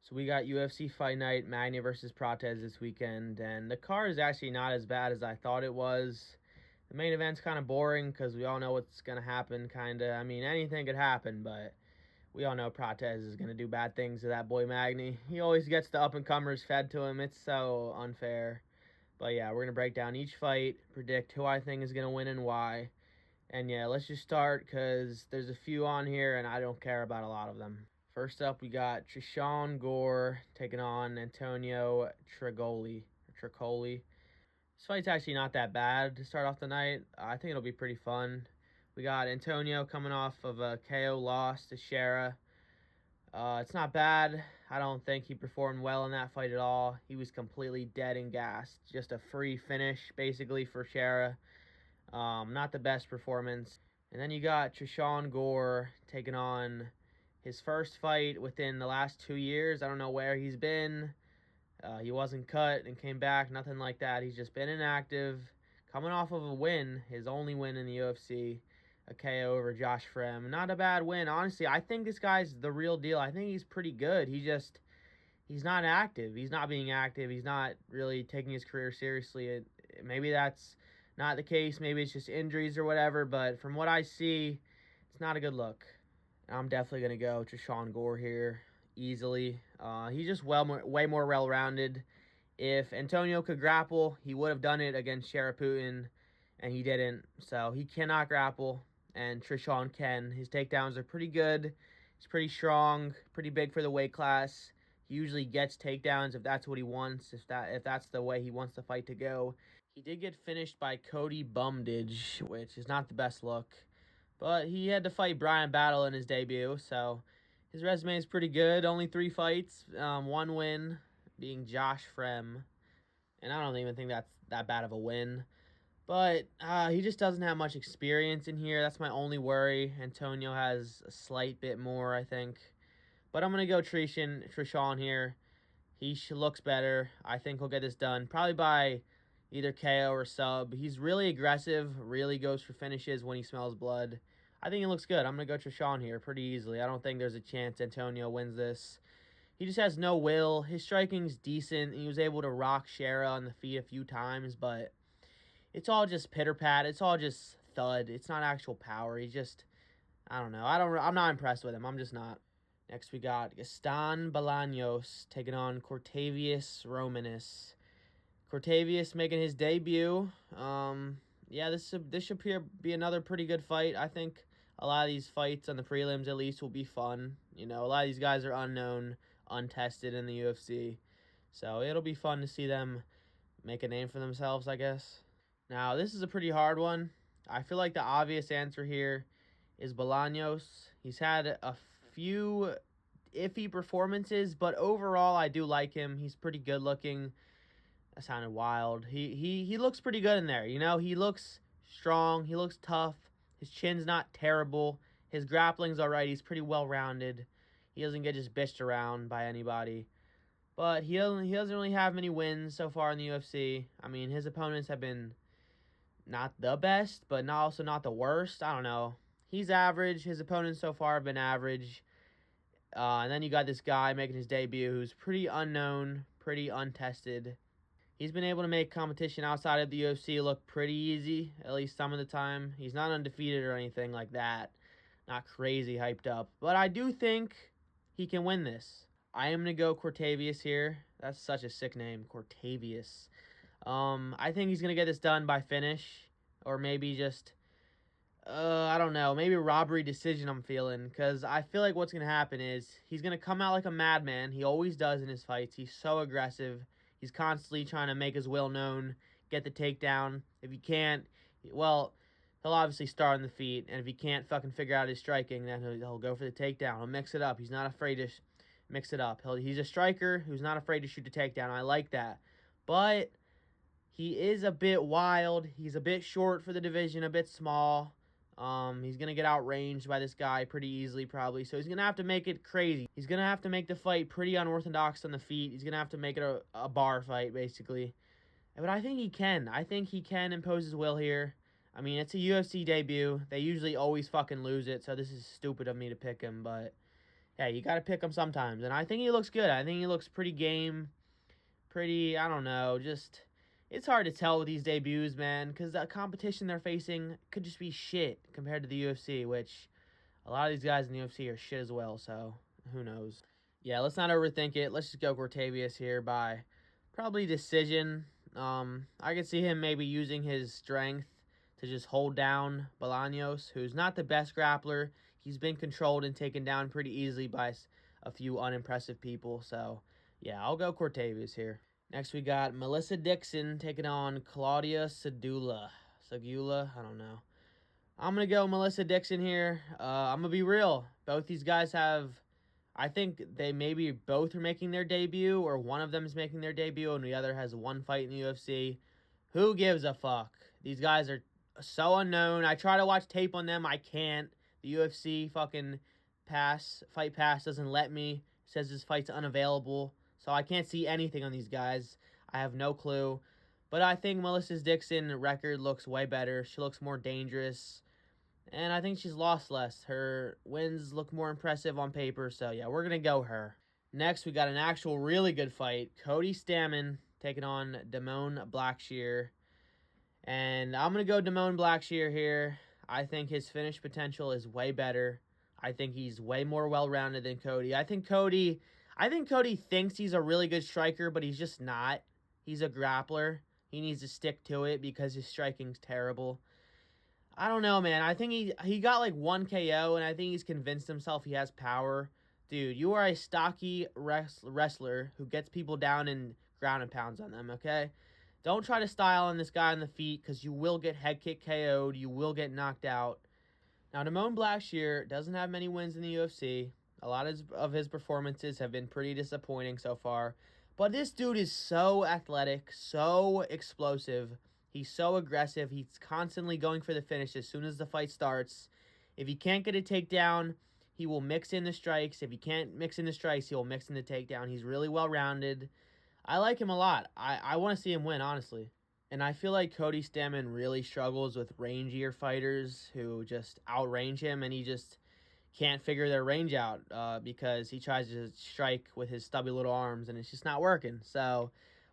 So we got UFC Fight Night, Magny versus Prates this weekend, and the card is actually not as bad as I thought it was. The main event's kind of boring because we all know what's going to happen, kind of. I mean, anything could happen, but we all know Prates is going to do bad things to that boy Magny. He always gets the up-and-comers fed to him. It's so unfair. But yeah, we're going to break down each fight, predict who I think is going to win and why. And yeah, let's just start because there's a few on here and I don't care about a lot of them. First up, we got Trishawn Gore taking on Antonio Tricoli. This fight's actually not that bad to start off the night. I think it'll be pretty fun. We got Antonio coming off of a KO loss to Shera. It's not bad. I don't think he performed well in that fight at all. He was completely dead and gassed. Just a free finish, basically, for Shera. Not the best performance. And then you got Trishawn Gore taking on his first fight within the last 2 years. I don't know where he's been. He wasn't cut and came back, nothing like that. He's just been inactive. Coming off of a win, his only win in the UFC, a KO over Josh Frem. Not a bad win. Honestly, I think this guy's the real deal. I think he's pretty good. He's not active. He's not being active. He's not really taking his career seriously. Maybe that's not the case. Maybe it's just injuries or whatever. But from what I see, it's not a good look. I'm definitely going to go Trishawn Gore here easily. He's just way more well-rounded. If Antonio could grapple, he would have done it against Putin, and he didn't. So he cannot grapple, and Trishawn can. His takedowns are pretty good. He's pretty strong, pretty big for the weight class. He usually gets takedowns if that's what he wants, if that's the way he wants the fight to go. He did get finished by Cody Bumdidge, which is not the best look. But he had to fight Brian Battle in his debut, so his resume is pretty good. Only 3 fights, 1 win being Josh Frem. And I don't even think that's that bad of a win. But he just doesn't have much experience in here. That's my only worry. Antonio has a slight bit more, I think. But I'm going to go Trishawn here. He looks better. I think he'll get this done. Probably by either KO or sub. He's really aggressive, really goes for finishes when he smells blood. I think he looks good. I'm going to go Trishawn here pretty easily. I don't think there's a chance Antonio wins this. He just has no will. His striking's decent. He was able to rock Shera on the feet a few times, but it's all just pitter-pat. It's all just thud. It's not actual power. He's just, I don't know. I'm not impressed with him. I'm just not. Next, we got Gaston Bolaños taking on Cortavius Romanis. Cortavius making his debut. Yeah, this should be another pretty good fight. I think a lot of these fights on the prelims at least will be fun. You know, a lot of these guys are unknown, untested in the UFC. So it'll be fun to see them make a name for themselves, I guess. Now, this is a pretty hard one. I feel like the obvious answer here is Bolaños. He's had a few iffy performances, but overall I do like him. He's pretty good looking. That sounded wild. He looks pretty good in there. You know, he looks strong. He looks tough. His chin's not terrible. His grappling's all right. He's pretty well-rounded. He doesn't get just bitched around by anybody. But he doesn't really have many wins so far in the UFC. I mean, his opponents have been not the best, but also not the worst. I don't know. He's average. His opponents so far have been average. And then you got this guy making his debut who's pretty unknown, pretty untested. He's been able to make competition outside of the UFC look pretty easy, at least some of the time. He's not undefeated or anything like that. Not crazy hyped up. But I do think he can win this. I am going to go Cortavius here. That's such a sick name, Cortavius. I think he's going to get this done by finish. Or maybe just, I don't know, maybe robbery decision I'm feeling. Because I feel like what's going to happen is he's going to come out like a madman. He always does in his fights. He's so aggressive. He's constantly trying to make his will known, get the takedown. If he can't, well, he'll obviously start on the feet. And if he can't fucking figure out his striking, then he'll go for the takedown. He'll mix it up. He's not afraid to mix it up. He's a striker who's not afraid to shoot the takedown. I like that. But he is a bit wild. He's a bit short for the division, a bit small. He's going to get outranged by this guy pretty easily probably. So he's going to have to make it crazy. He's going to have to make the fight pretty unorthodox on the feet. He's going to have to make it a bar fight, basically. But I think he can. I think he can impose his will here. I mean, it's a UFC debut. They usually always fucking lose it, so this is stupid of me to pick him. But yeah, you got to pick him sometimes. And I think he looks good. I think he looks pretty game, pretty, I don't know, just it's hard to tell with these debuts, man, because the competition they're facing could just be shit compared to the UFC, which a lot of these guys in the UFC are shit as well, so who knows. Yeah, let's not overthink it. Let's just go Cortavius here by probably decision. I could see him maybe using his strength to just hold down Bolaños, who's not the best grappler. He's been controlled and taken down pretty easily by a few unimpressive people. So, yeah, I'll go Cortavius here. Next, we got Melissa Dixon taking on Claudia Segula. Segula, I don't know. I'm going to go Melissa Dixon here. I'm going to be real. Both these guys have, I think they maybe both are making their debut, or one of them is making their debut, and the other has one fight in the UFC. Who gives a fuck? These guys are so unknown. I try to watch tape on them. I can't. The UFC fucking fight pass doesn't let me. It says this fight's unavailable. So I can't see anything on these guys. I have no clue. But I think Melissa Dixon record looks way better. She looks more dangerous. And I think she's lost less. Her wins look more impressive on paper. So yeah, we're going to go her. Next, we got an actual really good fight. Cody Stamann taking on Damone Blackshear. And I'm going to go Damone Blackshear here. I think his finish potential is way better. I think he's way more well-rounded than Cody. I think Cody thinks he's a really good striker, but he's just not. He's a grappler. He needs to stick to it because his striking's terrible. I don't know, man. I think he got like one KO, and I think he's convinced himself he has power. Dude, you are a stocky wrestler who gets people down and ground and pounds on them, okay? Don't try to style on this guy on the feet because you will get head kick KO'd. You will get knocked out. Now, Damone Blackshear doesn't have many wins in the UFC. A lot of his performances have been pretty disappointing so far. But this dude is so athletic, so explosive. He's so aggressive. He's constantly going for the finish as soon as the fight starts. If he can't get a takedown, he will mix in the strikes. If he can't mix in the strikes, he will mix in the takedown. He's really well-rounded. I like him a lot. I want to see him win, honestly. And I feel like Cody Stamann really struggles with rangier fighters who just outrange him, and he just can't figure their range out because he tries to strike with his stubby little arms, and it's just not working. So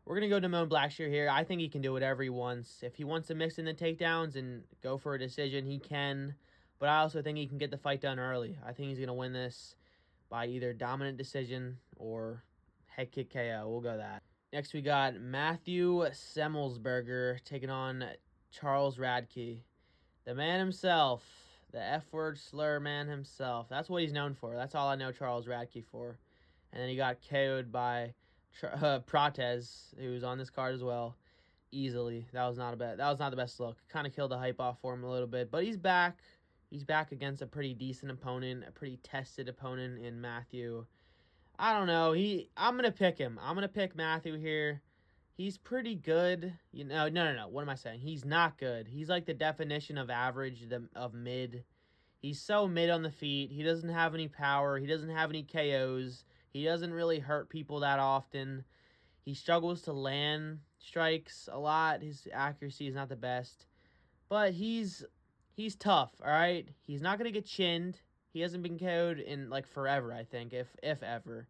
we're going to go Damone Blackshear here. I think he can do whatever he wants. If he wants to mix in the takedowns and go for a decision, he can. But I also think he can get the fight done early. I think he's going to win this by either dominant decision or head kick KO. We'll go that. Next, we got Matthew Semmelsberger taking on Charles Radke. The man himself. The F-word slur man himself. That's what he's known for. That's all I know Charles Radke for. And then he got KO'd by Prates, who was on this card as well, easily. That was not the best look. Kind of killed the hype off for him a little bit, but he's back. He's back against a pretty decent opponent, a pretty tested opponent in Matthew. I don't know. I'm gonna pick him. I'm gonna pick Matthew here. He's pretty good. No. What am I saying? He's not good. He's like the definition of average, of mid. He's so mid on the feet. He doesn't have any power. He doesn't have any KOs. He doesn't really hurt people that often. He struggles to land strikes a lot. His accuracy is not the best. But he's tough, all right? He's not going to get chinned. He hasn't been KO'd in like forever, I think, if ever.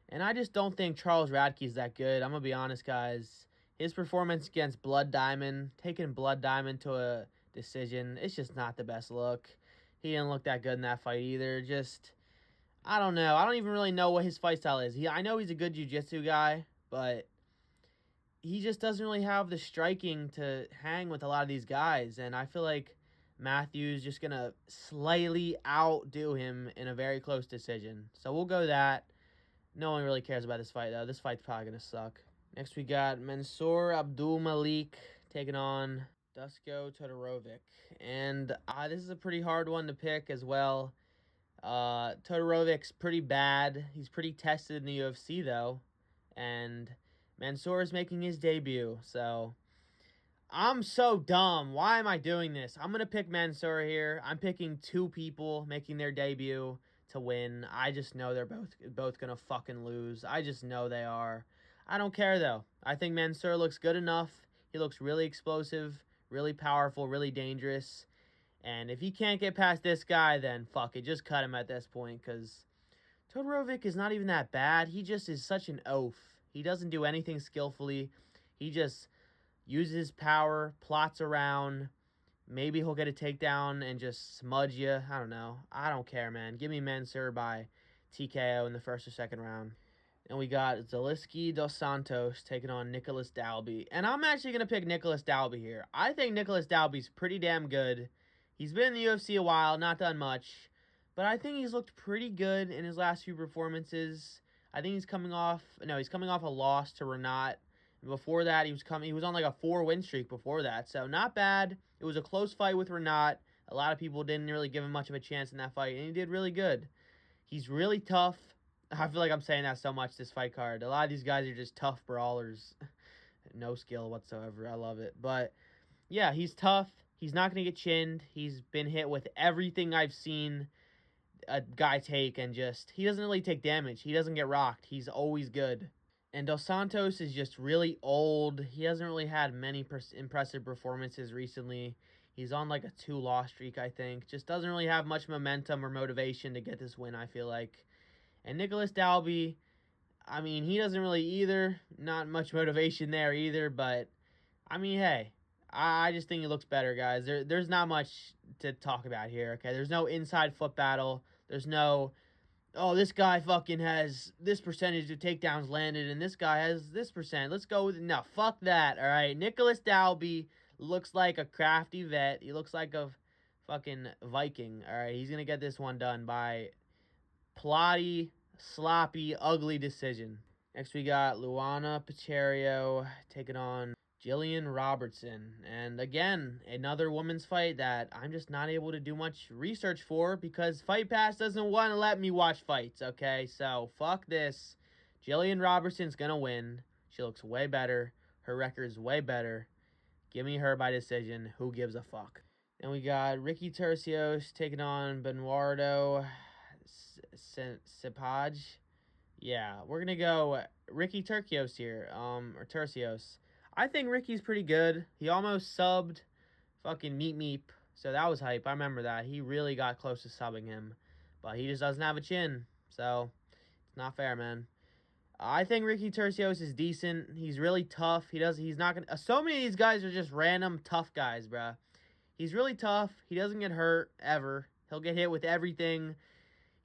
And I just don't think Charles Radke's that good. I'm going to be honest, guys. His performance against Blood Diamond, taking Blood Diamond to a decision, it's just not the best look. He didn't look that good in that fight either. Just, I don't know. I don't even really know what his fight style is. I know he's a good jiu-jitsu guy, but he just doesn't really have the striking to hang with a lot of these guys. And I feel like Matthew's just going to slightly outdo him in a very close decision. So we'll go that. No one really cares about this fight, though. This fight's probably going to suck. Next, we got Mansour Abdul Malik taking on Dusko Todorovic. And this is a pretty hard one to pick as well. Todorovic's pretty bad. He's pretty tested in the UFC, though. And Mansour is making his debut. So I'm so dumb. Why am I doing this? I'm going to pick Mansour here. I'm picking two people making their debut to win. I just know they're both going to fucking lose. I just know they are. I don't care, though. I think Mansour looks good enough. He looks really explosive, really powerful, really dangerous. And if he can't get past this guy, then fuck it. Just cut him at this point, because Todorovic is not even that bad. He just is such an oaf. He doesn't do anything skillfully. He just uses power, plots around. Maybe he'll get a takedown and just smudge you. I don't know. I don't care, man. Give me Mensur by TKO in the first or second round. And we got Zaleski dos Santos taking on Nicholas Dalby. And I'm actually going to pick Nicholas Dalby here. I think Nicholas Dalby's pretty damn good. He's been in the UFC a while, not done much. But I think he's looked pretty good in his last few performances. I think he's coming off a loss to Renat. Before that, he was on like a 4-win streak before that. So not bad. It was a close fight with Renat. A lot of people didn't really give him much of a chance in that fight, and he did really good. He's really tough. I feel like I'm saying that so much, this fight card. A lot of these guys are just tough brawlers. No skill whatsoever. I love it. But, yeah, he's tough. He's not going to get chinned. He's been hit with everything I've seen a guy take, and just, he doesn't really take damage. He doesn't get rocked. He's always good. And Dos Santos is just really old. He hasn't really had many impressive performances recently. He's on like a 2-loss streak, I think. Just doesn't really have much momentum or motivation to get this win, I feel like. And Nicholas Dalby, I mean, he doesn't really either. Not much motivation there either. But, I mean, hey, I just think he looks better, guys. There's not much to talk about here, okay? There's no inside foot battle. There's no, oh, this guy fucking has this percentage of takedowns landed, and this guy has this percent. Let's go with it. No, fuck that, all right? Nicholas Dalby looks like a crafty vet. He looks like a fucking Viking, all right? He's going to get this one done by plotty, sloppy, ugly decision. Next, we got Luana Pacherio taking on Jillian Robertson. And again, another women's fight that I'm just not able to do much research for because Fight Pass doesn't want to let me watch fights, okay? So, fuck this. Jillian Robertson's going to win. She looks way better. Her record's way better. Give me her by decision. Who gives a fuck? And we got Ricky Tercios taking on Bernardo Cepage. Yeah, we're going to go Ricky Tercios here. Or Tercios. I think Ricky's pretty good. He almost subbed fucking Meep Meep. So that was hype. I remember that. He really got close to subbing him. But he just doesn't have a chin. So, it's not fair, man. I think Ricky Tercios is decent. He's really tough. He's not going to... So many of these guys are just random tough guys, bruh. He's really tough. He doesn't get hurt, ever. He'll get hit with everything.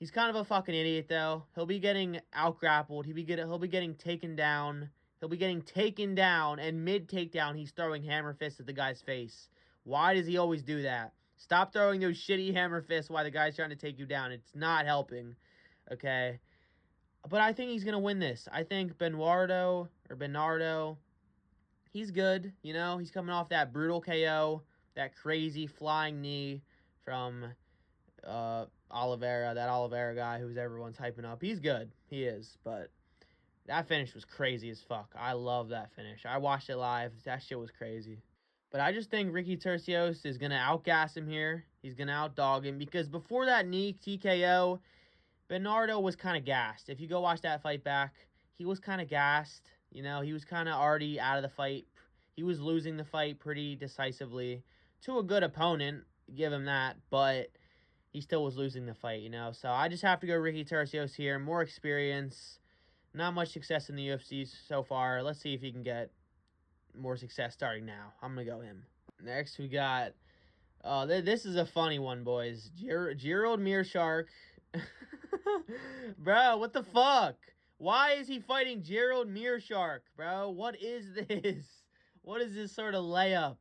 He's kind of a fucking idiot, though. He'll be getting out-grappled. He'll be getting taken down. He'll be getting taken down, and mid-takedown, he's throwing hammer fists at the guy's face. Why does he always do that? Stop throwing those shitty hammer fists while the guy's trying to take you down. It's not helping, okay? But I think he's going to win this. I think Bernardo, he's good, you know? He's coming off that brutal KO, that crazy flying knee from Oliveira, that Oliveira guy who's everyone's hyping up. He's good. He is, but that finish was crazy as fuck. I love that finish. I watched it live. That shit was crazy. But I just think Ricky Tercios is going to outgas him here. He's going to outdog him. Because before that knee TKO, Bernardo was kind of gassed. If you go watch that fight back, he was kind of gassed. You know, he was kind of already out of the fight. He was losing the fight pretty decisively to a good opponent. Give him that. But he still was losing the fight, you know. So I just have to go Ricky Tercios here. More experience. Not much success in the UFC so far. Let's see if he can get more success starting now. I'm going to go him. Next, we got... this is a funny one, boys. Gerald Meerschaert. Bro, what the fuck? Why is he fighting Gerald Meerschaert, bro? What is this? What is this sort of layup?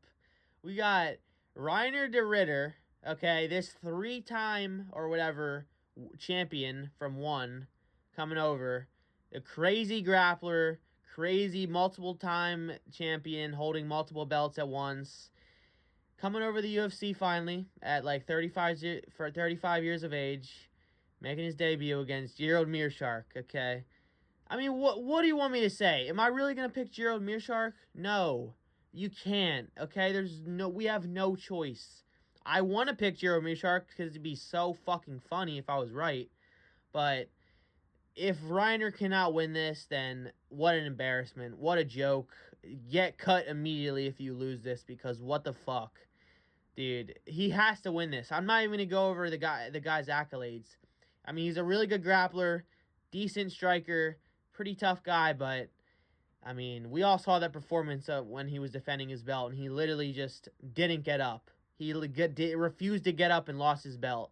We got Reiner de Ritter, okay, this 3-time or whatever champion from one coming over. A crazy grappler, crazy multiple-time champion holding multiple belts at once. Coming over the UFC finally at like 35 years of age. Making his debut against Gerald Meerschaert, okay? I mean, what do you want me to say? Am I really going to pick Gerald Meerschaert? No. You can't, okay? We have no choice. I want to pick Gerald Meerschaert because it'd be so fucking funny if I was right. But if Reiner cannot win this, then what an embarrassment. What a joke. Get cut immediately if you lose this because what the fuck? Dude, he has to win this. I'm not even going to go over the guy's accolades. I mean, he's a really good grappler. decent striker, pretty tough guy, but I mean, we all saw that performance when he was defending his belt, and he literally just didn't get up. He refused to get up and lost his belt.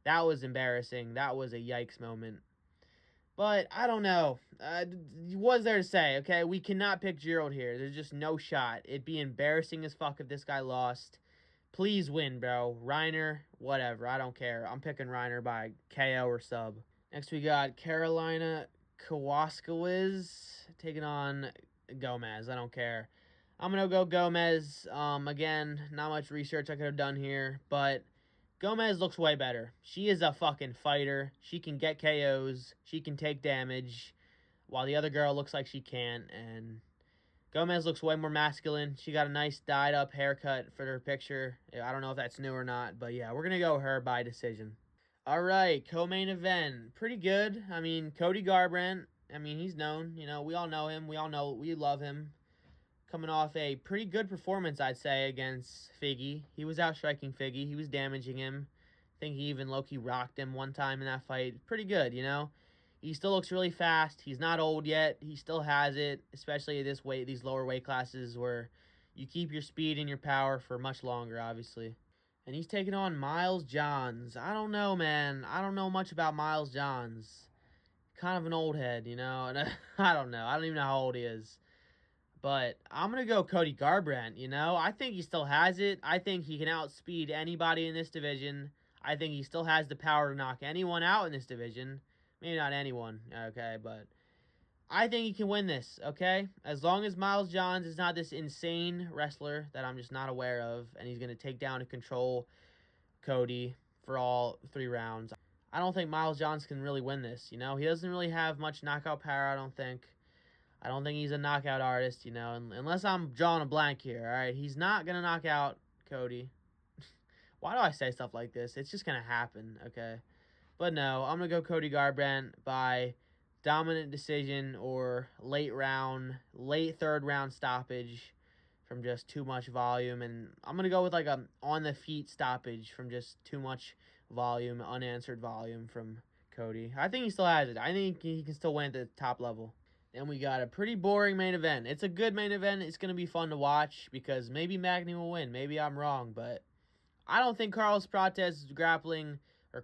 That was embarrassing. That was a yikes moment. But I don't know. What's there to say? Okay, we cannot pick Gerald here. There's just no shot. It'd be embarrassing as fuck if this guy lost. Please win, bro. Reiner, whatever. I don't care. I'm picking Reiner by KO or sub. Next we got Carolina Kowalskiewicz taking on Gomez. I don't care. I'm going to go Gomez. Again, not much research I could have done here, but Gomez looks way better. She is a fucking fighter. She can get KOs. She can take damage, while the other girl looks like she can't. And Gomez looks way more masculine. She got a nice dyed-up haircut for her picture. I don't know if that's new or not, but yeah, we're going to go her by decision. All right, co-main event. Pretty good. I mean, Cody Garbrandt. I mean, he's known. You know, we all know him. We love him. Coming off a pretty good performance, I'd say, against Figgy. He was outstriking Figgy. He was damaging him. I think he even low-key rocked him one time in that fight. Pretty good, you know? He still looks really fast. He's not old yet. He still has it, especially at this weight, these lower weight classes where you keep your speed and your power for much longer, obviously. And he's taking on Miles Johns. I don't know, man. I don't know much about Miles Johns. Kind of an old head, you know? And I don't know. I don't even know how old he is. But I'm going to go Cody Garbrandt, you know? I think he still has it. I think he can outspeed anybody in this division. I think he still has the power to knock anyone out in this division. Maybe not anyone, okay? But I think he can win this, okay? As long as Miles Johns is not this insane wrestler that I'm just not aware of, and he's going to take down and control Cody for all 3 rounds. I don't think Miles Johns can really win this, you know? He doesn't really have much knockout power, I don't think. I don't think he's a knockout artist, you know, unless I'm drawing a blank here, all right? He's not going to knock out Cody. Why do I say stuff like this? It's just going to happen, okay? But no, I'm going to go Cody Garbrandt by dominant decision or late 3rd round stoppage from just too much volume. And I'm going to go with like a on-the-feet stoppage from just too much volume, unanswered volume from Cody. I think he still has it. I think he can still win at the top level. Then we got a pretty boring main event. It's a good main event. It's going to be fun to watch because maybe Magny will win. Maybe I'm wrong, but I don't think Carlos Prates' grappling is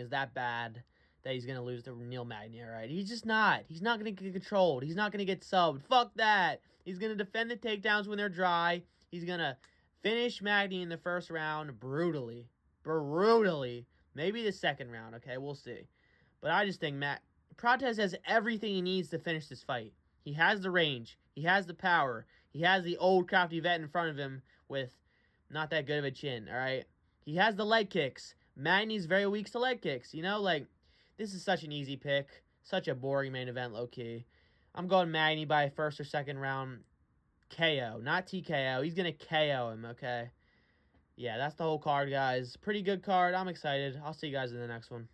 that bad that he's going to lose to Neil Magny, all right? He's just not. He's not going to get controlled. He's not going to get subbed. Fuck that. He's going to defend the takedowns when they're dry. He's going to finish Magny in the first round brutally. Brutally. Maybe the second round, okay? We'll see. But I just think Prates has everything he needs to finish this fight. He has the range. He has the power. He has the old crafty vet in front of him with not that good of a chin, all right? He has the leg kicks. Magny's very weak to leg kicks, you know? Like, this is such an easy pick. Such a boring main event, low-key. I'm going Magny by 1st or 2nd round KO, not TKO. He's going to KO him, okay? Yeah, that's the whole card, guys. Pretty good card. I'm excited. I'll see you guys in the next one.